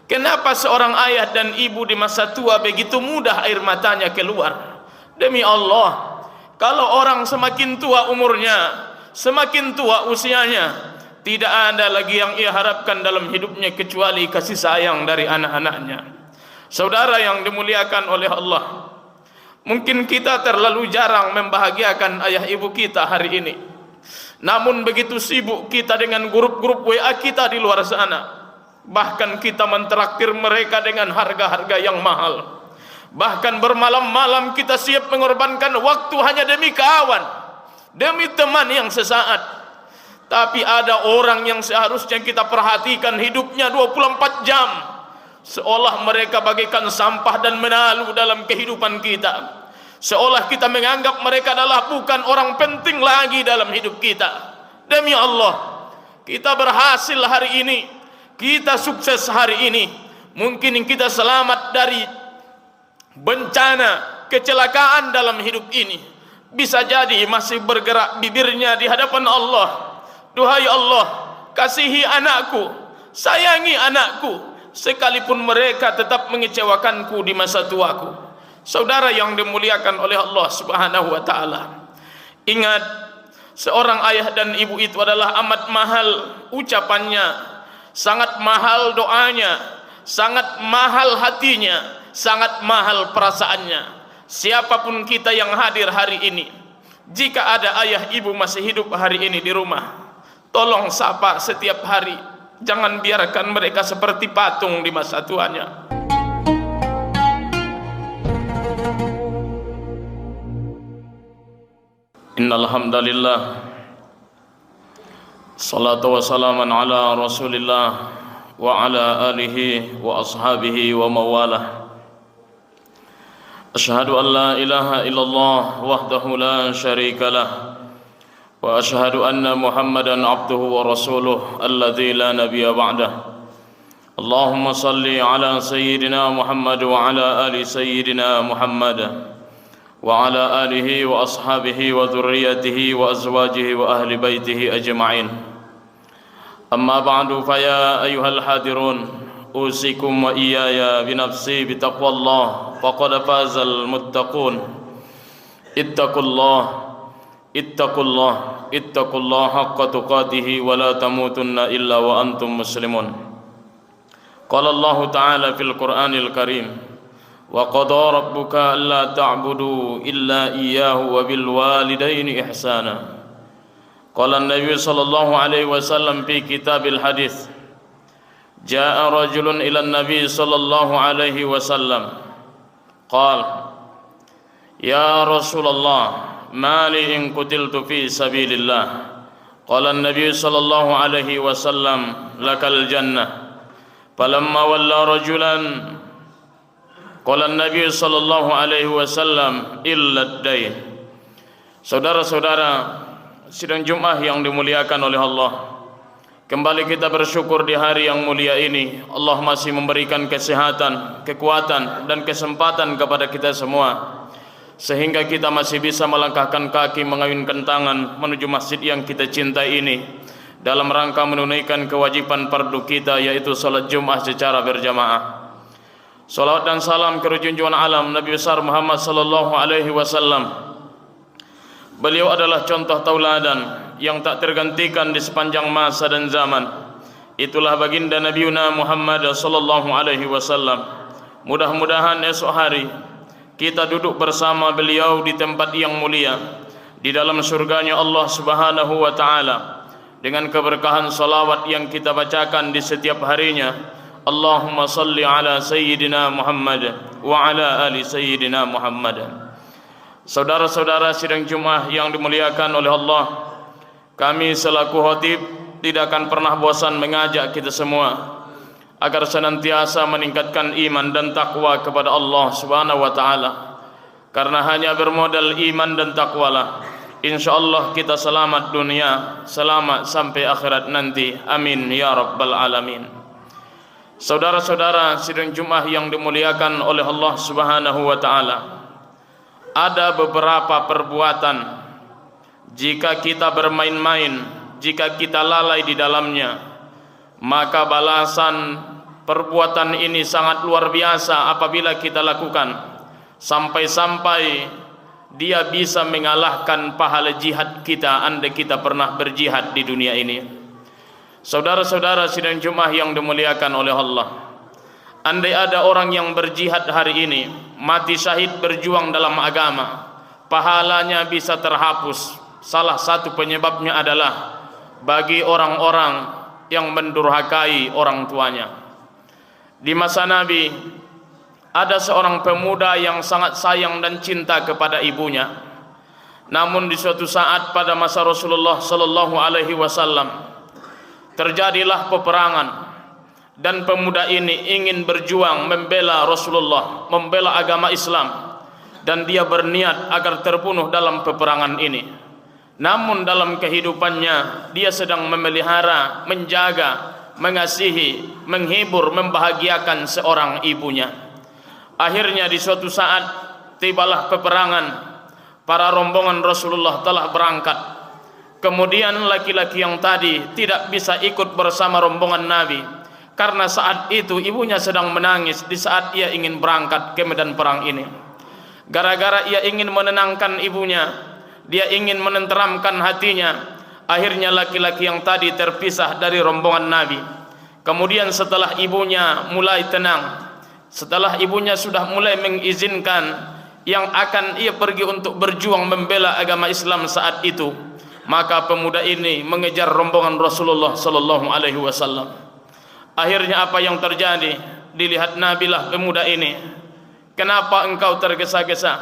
Kenapa seorang ayah dan ibu di masa tua begitu mudah air matanya keluar? Demi Allah, kalau orang semakin tua umurnya, semakin tua usianya, tidak ada lagi yang ia harapkan dalam hidupnya kecuali kasih sayang dari anak-anaknya. Saudara yang dimuliakan oleh Allah, mungkin kita terlalu jarang membahagiakan ayah ibu kita hari ini. Namun begitu sibuk kita dengan grup-grup WA kita di luar sana. Bahkan kita mentraktir mereka dengan harga-harga yang mahal. Bahkan bermalam-malam kita siap mengorbankan waktu hanya demi kawan, demi teman yang sesaat. Tapi ada orang yang seharusnya kita perhatikan hidupnya 24 jam, seolah mereka bagaikan sampah dan menalu dalam kehidupan kita. Seolah kita menganggap mereka adalah bukan orang penting lagi dalam hidup kita. Demi Allah, kita berhasil hari ini, kita sukses hari ini. Mungkin kita selamat dari bencana, kecelakaan dalam hidup ini. Bisa jadi masih bergerak bibirnya di hadapan Allah. Duhai Allah, kasihi anakku, sayangi anakku, sekalipun mereka tetap mengecewakanku di masa tuaku. Saudara yang dimuliakan oleh Allah Subhanahu wa taala, ingat, seorang ayah dan ibu itu adalah amat mahal ucapannya, sangat mahal doanya, sangat mahal hatinya, sangat mahal perasaannya. Siapapun kita yang hadir hari ini, jika ada ayah ibu masih hidup hari ini di rumah, tolong sapa setiap hari. Jangan biarkan mereka seperti patung di masa tuanya. Innal hamdalillah, salatu wassalaman ala Rasulillah wa ala alihi wa ashabihi wa mawalah. Asyhadu an la ilaha illallah wahdahu la syarika lah, wa asyhadu anna Muhammadan abduhu wa rasuluh alladzi la nabiyya ba'dah. Allahumma salli ala sayyidina Muhammad wa ala ali sayyidina Muhammad wa ala alihi wa ashabihi wa dhurriyyatihi wa azwajihi wa ahli baitihi ajma'in. Amma ba'du, fa ya ayyuhal hadirun, usikum wa iyaya binafsi bitaqwallah, faqad fazal muttaqun. Ittaqullah, ittaqullah, ittaqullah haqqa tuqatihi wa la tamutunna illa wa antum muslimun. Qala Allah ta'ala fil Qur'anil Karim, wa qada rabbuka alla ta'budu illa iyyahu wa bil walidaini ihsana. Qala an-nabiy sallallahu alaihi wasallam fi kitabil hadis, jaa rajulun ila an-nabiy sallallahu alaihi wasallam qala ya Rasulullah ma li in qutiltu fi sabilillah. Qala an-nabiy sallallahu alaihi wasallam lakal jannah. Falamma walla rajulan qala an-nabiy sallallahu alaihi wasallam illa ad-dain. Saudara-saudara sidang Jumat yang dimuliakan oleh Allah, kembali kita bersyukur di hari yang mulia ini. Allah masih memberikan kesehatan, kekuatan dan kesempatan kepada kita semua, sehingga kita masih bisa melangkahkan kaki, mengayunkan tangan menuju masjid yang kita cintai ini, dalam rangka menunaikan kewajiban fardu kita, yaitu salat Jumat secara berjamaah. Salawat dan salam ke junjungan alam Nabi besar Muhammad sallallahu alaihi wasallam. Beliau adalah contoh tauladan yang tak tergantikan di sepanjang masa dan zaman. Itulah baginda Nabiuna Muhammad sallallahu alaihi wasallam. Mudah-mudahan esok hari kita duduk bersama beliau di tempat yang mulia, di dalam surganya Allah Subhanahu wa taala, dengan keberkahan salawat yang kita bacakan di setiap harinya. Allahumma salli ala sayyidina Muhammad wa ala ali sayyidina Muhammad. Saudara-saudara sidang Jumat yang dimuliakan oleh Allah, kami selaku khatib tidak akan pernah bosan mengajak kita semua agar senantiasa meningkatkan iman dan takwa kepada Allah Subhanahu wa taala. Karena hanya bermodal iman dan takwalah insyaallah kita selamat dunia, selamat sampai akhirat nanti. Amin ya rabbal alamin. Saudara-saudara sidang Jumat yang dimuliakan oleh Allah Subhanahu wa taala, ada beberapa perbuatan jika kita bermain-main, jika kita lalai di dalamnya, maka balasan perbuatan ini sangat luar biasa apabila kita lakukan, sampai-sampai dia bisa mengalahkan pahala jihad kita andai kita pernah berjihad di dunia ini. Saudara-saudara sidang Jumat yang dimuliakan oleh Allah, andai ada orang yang berjihad hari ini, mati syahid berjuang dalam agama, pahalanya bisa terhapus. Salah satu penyebabnya adalah bagi orang-orang yang mendurhakai orang tuanya. Di masa Nabi ada seorang pemuda yang sangat sayang dan cinta kepada ibunya. Namun di suatu saat pada masa Rasulullah sallallahu alaihi wasallam terjadilah peperangan, dan pemuda ini ingin berjuang membela Rasulullah, membela agama Islam, dan dia berniat agar terbunuh dalam peperangan ini. Namun dalam kehidupannya dia sedang memelihara, menjaga, mengasihi, menghibur, membahagiakan seorang ibunya. Akhirnya di suatu saat tibalah peperangan, para rombongan Rasulullah telah berangkat. Kemudian laki-laki yang tadi tidak bisa ikut bersama rombongan Nabi karena saat itu ibunya sedang menangis di saat ia ingin berangkat ke medan perang ini. Gara-gara ia ingin menenangkan ibunya, dia ingin menenteramkan hatinya, akhirnya laki-laki yang tadi terpisah dari rombongan Nabi. Kemudian setelah ibunya mulai tenang, setelah ibunya sudah mulai mengizinkan yang akan ia pergi untuk berjuang membela agama Islam saat itu, maka pemuda ini mengejar rombongan Rasulullah sallallahu alaihi wasallam. Akhirnya apa yang terjadi? Dilihat Nabi lah pemuda ini. Kenapa engkau tergesa-gesa?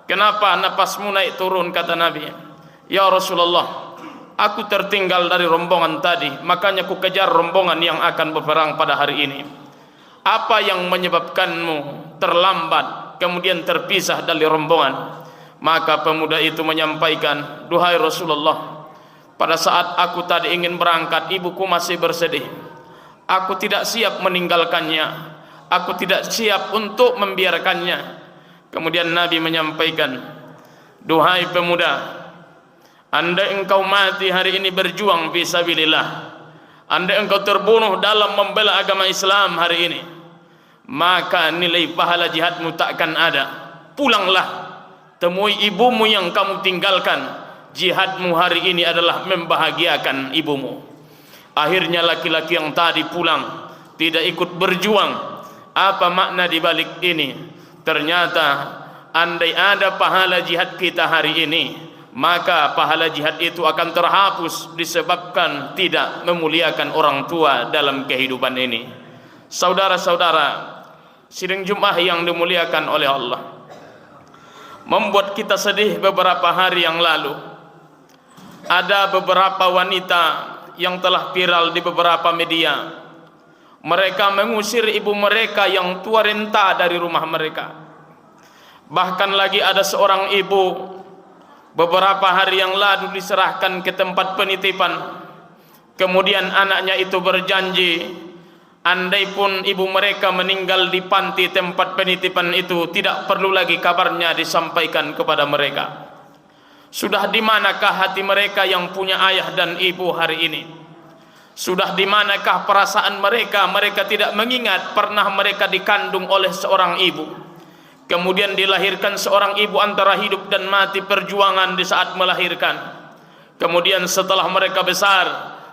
Kenapa napasmu naik turun? Kata Nabi. Ya Rasulullah, aku tertinggal dari rombongan tadi, makanya ku kejar rombongan yang akan berperang pada hari ini. Apa yang menyebabkanmu terlambat kemudian terpisah dari rombongan? Maka pemuda itu menyampaikan, duhai Rasulullah, pada saat aku tadi ingin berangkat, ibuku masih bersedih. Aku tidak siap meninggalkannya, aku tidak siap untuk membiarkannya. Kemudian Nabi menyampaikan, duhai pemuda, andai engkau mati hari ini berjuang fisabilillah, andai engkau terbunuh dalam membela agama Islam hari ini, maka nilai pahala jihadmu takkan ada. Pulanglah, temui ibumu yang kamu tinggalkan. Jihadmu hari ini adalah membahagiakan ibumu. Akhirnya laki-laki yang tadi pulang, tidak ikut berjuang. Apa makna di balik ini? Ternyata andai ada pahala jihad kita hari ini, maka pahala jihad itu akan terhapus disebabkan tidak memuliakan orang tua dalam kehidupan ini. Saudara-saudara sidang Jumat yang dimuliakan oleh Allah, membuat kita sedih beberapa hari yang lalu. Ada beberapa wanita yang telah viral di beberapa media. Mereka mengusir ibu mereka yang tua renta dari rumah mereka. Bahkan lagi ada seorang ibu beberapa hari yang lalu diserahkan ke tempat penitipan. Kemudian anaknya itu berjanji, andai pun ibu mereka meninggal di panti tempat penitipan itu, tidak perlu lagi kabarnya disampaikan kepada mereka. Sudah di manakah hati mereka yang punya ayah dan ibu hari ini? Sudah di manakah perasaan mereka? Mereka tidak mengingat pernah mereka dikandung oleh seorang ibu, kemudian dilahirkan seorang ibu antara hidup dan mati perjuangan di saat melahirkan. Kemudian setelah mereka besar,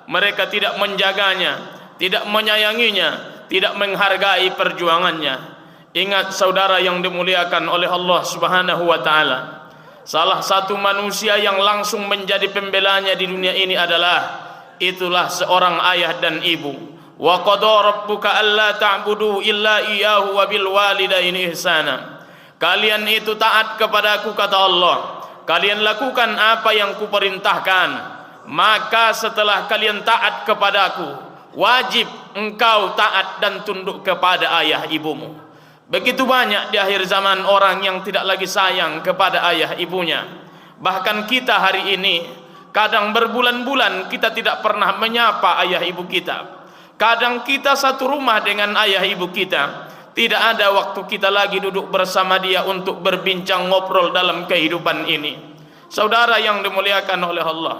mereka tidak menjaganya, tidak menyayanginya, tidak menghargai perjuangannya. Ingat saudara yang dimuliakan oleh Allah Subhanahu wa taala, salah satu manusia yang langsung menjadi pembelanya di dunia ini itulah seorang ayah dan ibu. Wa qada rabbuka alla ta'budu illa iyyahu wa bil walidaini ihsana. Kalian itu taat kepadaku, kata Allah. Kalian lakukan apa yang kuperintahkan. Maka setelah kalian taat kepadaku, wajib engkau taat dan tunduk kepada ayah ibumu. Begitu banyak di akhir zaman orang yang tidak lagi sayang kepada ayah ibunya. Bahkan kita hari ini, kadang berbulan-bulan kita tidak pernah menyapa ayah ibu kita. Kadang kita satu rumah dengan ayah ibu kita, tidak ada waktu kita lagi duduk bersama dia untuk berbincang ngobrol dalam kehidupan ini. Saudara yang dimuliakan oleh Allah,